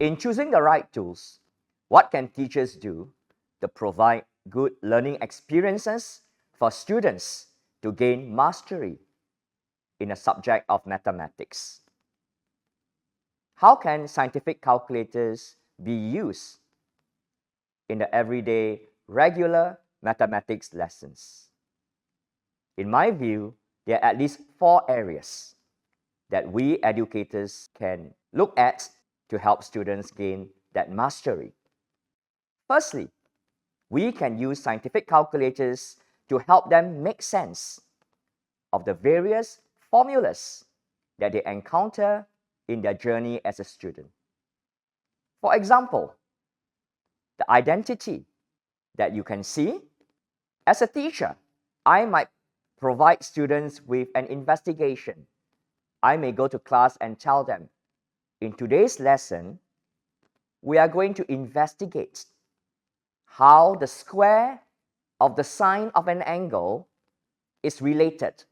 In choosing the right tools, what can teachers do to provide good learning experiences for students to gain mastery in a subject of mathematics? How can scientific calculators be used in the everyday, regular mathematics lessons? In my view, there are at least 4 areas that we educators can look at to help students gain that mastery. Firstly, we can use scientific calculators to help them make sense of the various formulas that they encounter in their journey as a student. For example, the identity that you can see. As a teacher, I might provide students with an investigation. I may go to class and tell them, in today's lesson, we are going to investigate how the square of the sine of an angle is related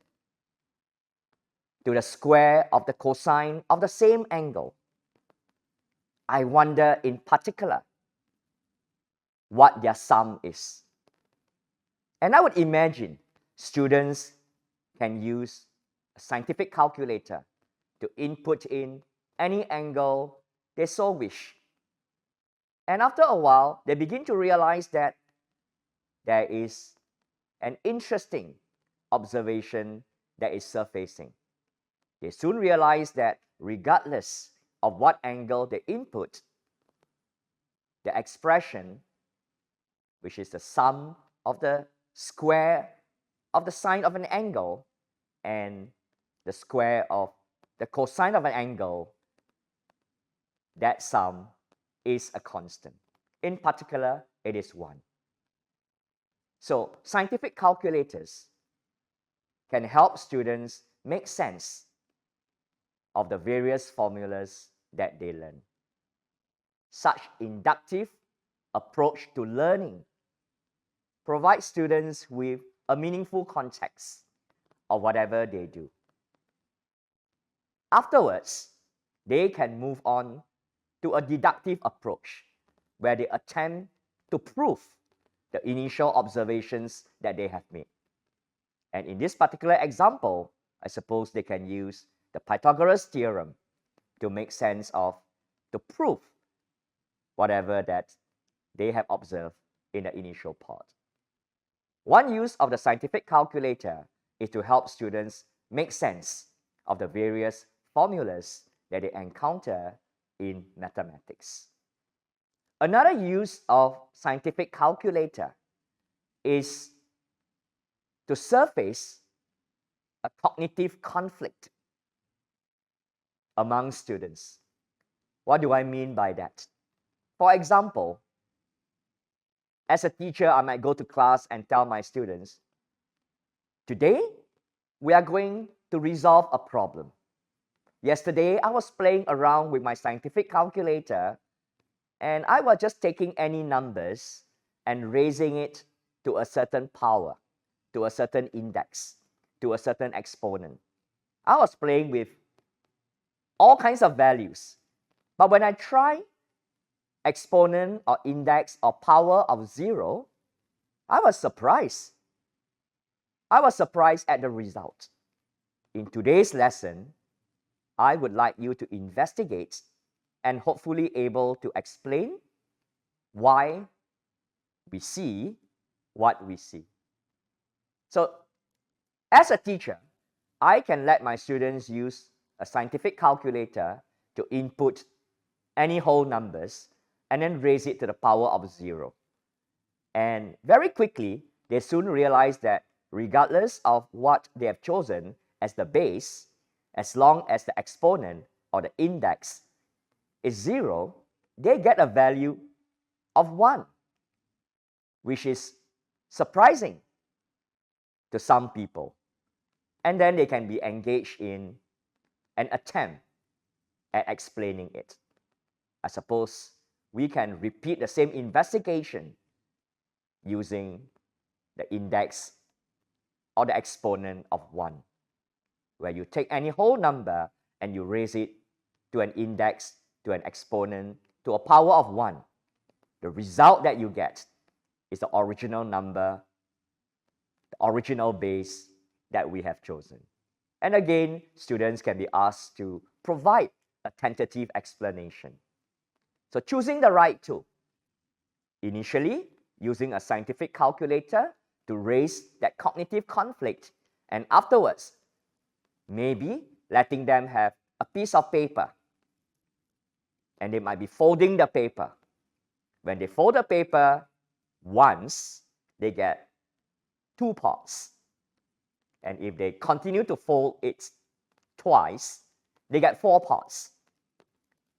to the square of the cosine of the same angle. I wonder in particular what their sum is. And I would imagine students can use a scientific calculator to input in any angle they so wish. And after a while, they begin to realize that there is an interesting observation that is surfacing. They soon realize that regardless of what angle they input, the expression, which is the sum of the square of the sine of an angle and the square of the cosine of an angle, that sum is a constant. In particular, it is 1. So scientific calculators can help students make sense of the various formulas that they learn. Such inductive approach to learning provides students with a meaningful context of whatever they do. Afterwards, they can move on to a deductive approach where they attempt to prove the initial observations that they have made. And in this particular example, I suppose they can use the Pythagoras theorem to make sense of, to prove whatever that they have observed in the initial part. One use of the scientific calculator is to help students make sense of the various formulas that they encounter in mathematics. Another use of scientific calculator is to surface a cognitive conflict among students. What do I mean by that? For example, as a teacher, I might go to class and tell my students, today we are going to resolve a problem. Yesterday, I was playing around with my scientific calculator and I was just taking any numbers and raising it to a certain power, to a certain index, to a certain exponent. I was playing with all kinds of values. But when I try exponent or index or power of 0, I was surprised. I was surprised at the result. In today's lesson, I would like you to investigate and hopefully able to explain why we see what we see. So, as a teacher, I can let my students use a scientific calculator to input any whole numbers and then raise it to the power of 0. And very quickly, they soon realize that regardless of what they have chosen as the base, as long as the exponent or the index is 0, they get a value of 1, which is surprising to some people. And then they can be engaged in an attempt at explaining it. I suppose we can repeat the same investigation using the index or the exponent of 1, where you take any whole number and you raise it to an index, to an exponent, to a power of 1, the result that you get is the original number, the original base that we have chosen. And again, students can be asked to provide a tentative explanation. So choosing the right tool. Initially, using a scientific calculator to raise that cognitive conflict, and afterwards, maybe letting them have a piece of paper, and they might be folding the paper. When they fold the paper once, they get 2 parts. And if they continue to fold it twice, they get 4 parts.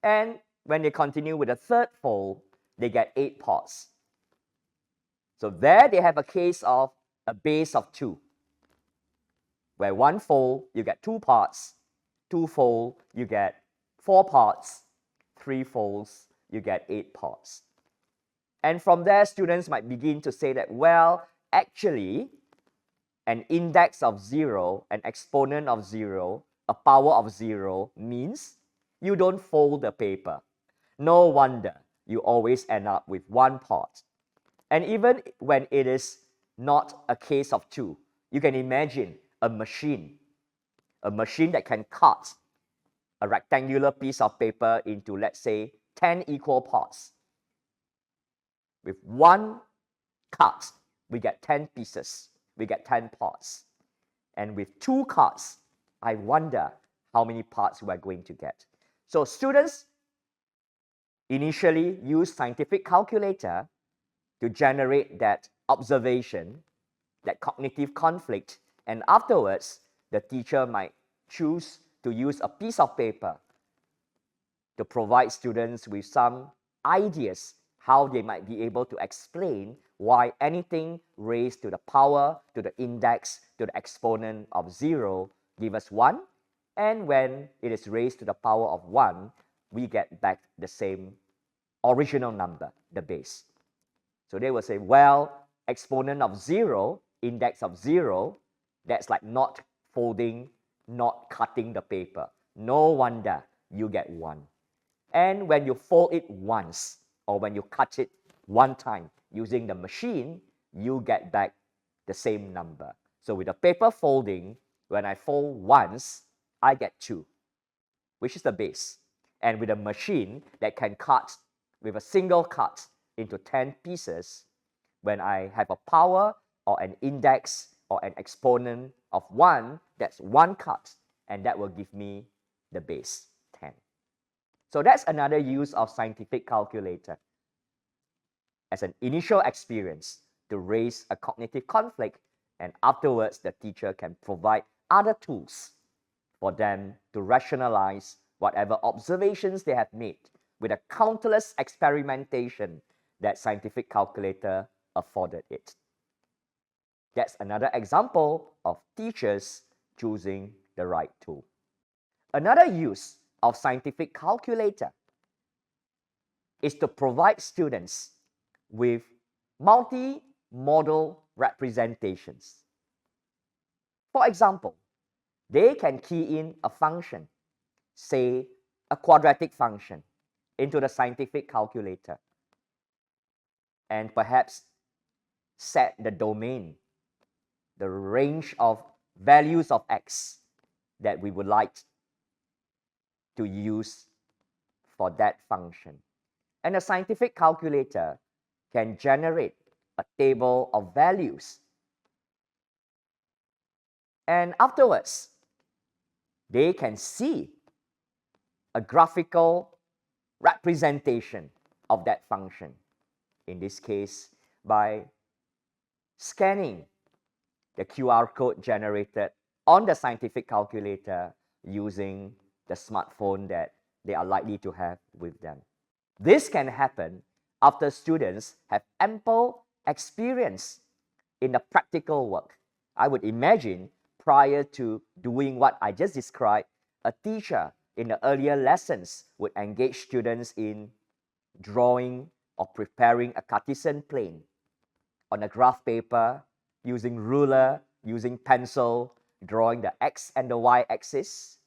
And when they continue with the third fold, they get 8 parts. So there they have a case of a base of 2, where 1 fold, you get 2 parts, 2 fold, you get 4 parts, 3 folds, you get 8 parts. And from there, students might begin to say that, well, actually, an index of 0, an exponent of 0, a power of 0 means you don't fold the paper. No wonder you always end up with 1 part. And even when it is not a case of 2, you can imagine a machine that can cut a rectangular piece of paper into, let's say, 10 equal parts. With 1 cut, we get 10 pieces. We get 10 parts. And with 2 cuts, I wonder how many parts we are going to get. So students initially use scientific calculator to generate that observation, that cognitive conflict, and afterwards, the teacher might choose to use a piece of paper to provide students with some ideas how they might be able to explain why anything raised to the power, to the index, to the exponent of 0 give us 1, and when it is raised to the power of 1, we get back the same original number, the base. So they will say, well, exponent of 0, index of 0, that's like not folding, not cutting the paper. No wonder you get 1. And when you fold it once, or when you cut it 1 time using the machine, you get back the same number. So with the paper folding, when I fold once, I get 2, which is the base. And with a machine that can cut with a single cut into 10 pieces, when I have a power or an index or an exponent of 1, that's 1 cut, and that will give me the base 10. So that's another use of scientific calculator as an initial experience to raise a cognitive conflict, and afterwards the teacher can provide other tools for them to rationalize whatever observations they have made with a countless experimentation that scientific calculator afforded it. That's another example of teachers choosing the right tool. Another use of scientific calculator is to provide students with multi-modal representations. For example, they can key in a function, say a quadratic function, into the scientific calculator and perhaps set the domain, the range of values of x that we would like to use for that function. And a scientific calculator can generate a table of values. And afterwards, they can see a graphical representation of that function. In this case, by scanning the QR code generated on the scientific calculator using the smartphone that they are likely to have with them. This can happen after students have ample experience in the practical work. I would imagine prior to doing what I just described, a teacher in the earlier lessons would engage students in drawing or preparing a Cartesian plane on a graph paper, using ruler, using pencil, drawing the x and the y axis,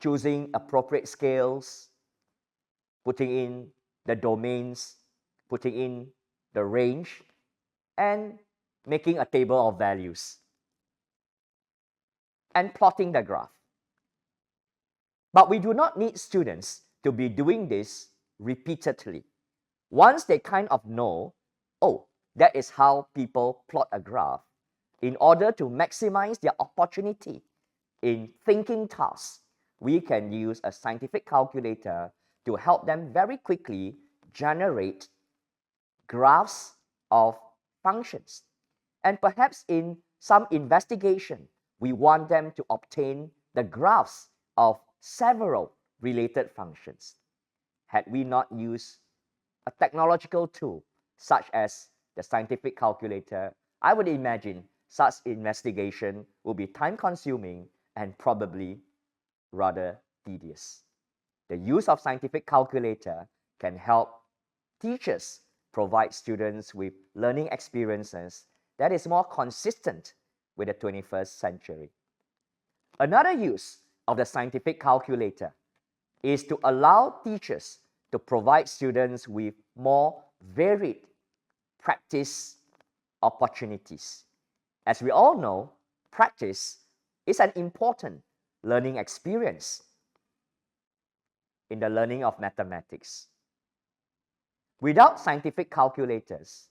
choosing appropriate scales, putting in the domains, putting in the range, and making a table of values, and plotting the graph. But we do not need students to be doing this repeatedly. Once they kind of know, oh, that is how people plot a graph, in order to maximize their opportunity in thinking tasks, we can use a scientific calculator to help them very quickly generate graphs of functions. And perhaps in some investigation, we want them to obtain the graphs of several related functions. Had we not used a technological tool such as the scientific calculator, I would imagine such investigation will be time-consuming and probably rather tedious. The use of scientific calculator can help teachers provide students with learning experiences that is more consistent with the 21st century. Another use of the scientific calculator is to allow teachers to provide students with more varied practice opportunities. As we all know, practice is an important learning experience in the learning of mathematics. Without scientific calculators,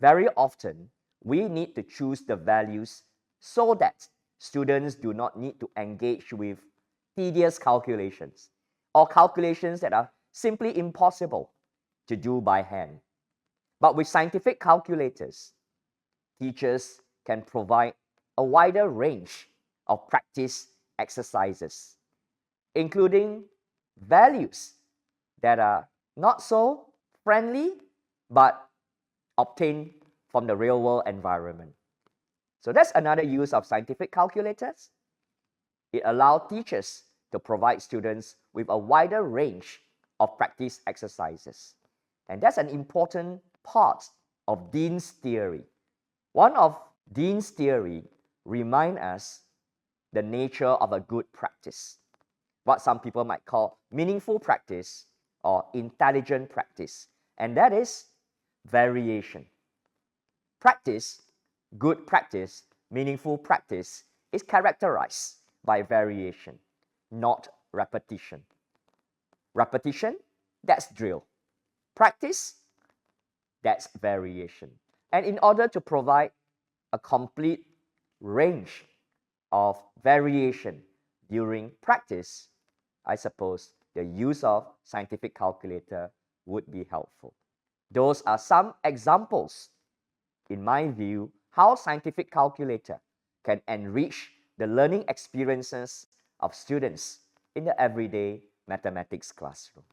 very often we need to choose the values so that students do not need to engage with tedious calculations or calculations that are simply impossible to do by hand. But with scientific calculators, teachers can provide a wider range of practice exercises, including values that are not so friendly but obtained from the real world environment. So that's another use of scientific calculators. It allows teachers to provide students with a wider range of practice exercises. And that's an important part of Dean's theory. One of Dean's theory reminds us the nature of a good practice, what some people might call meaningful practice or intelligent practice, and that is variation. Practice, good practice, meaningful practice is characterized by variation, not repetition. Repetition, that's drill. Practice, that's variation. And in order to provide a complete range of variation during practice, I suppose the use of scientific calculator would be helpful. Those are some examples, in my view, how scientific calculator can enrich the learning experiences of students in the everyday mathematics classroom.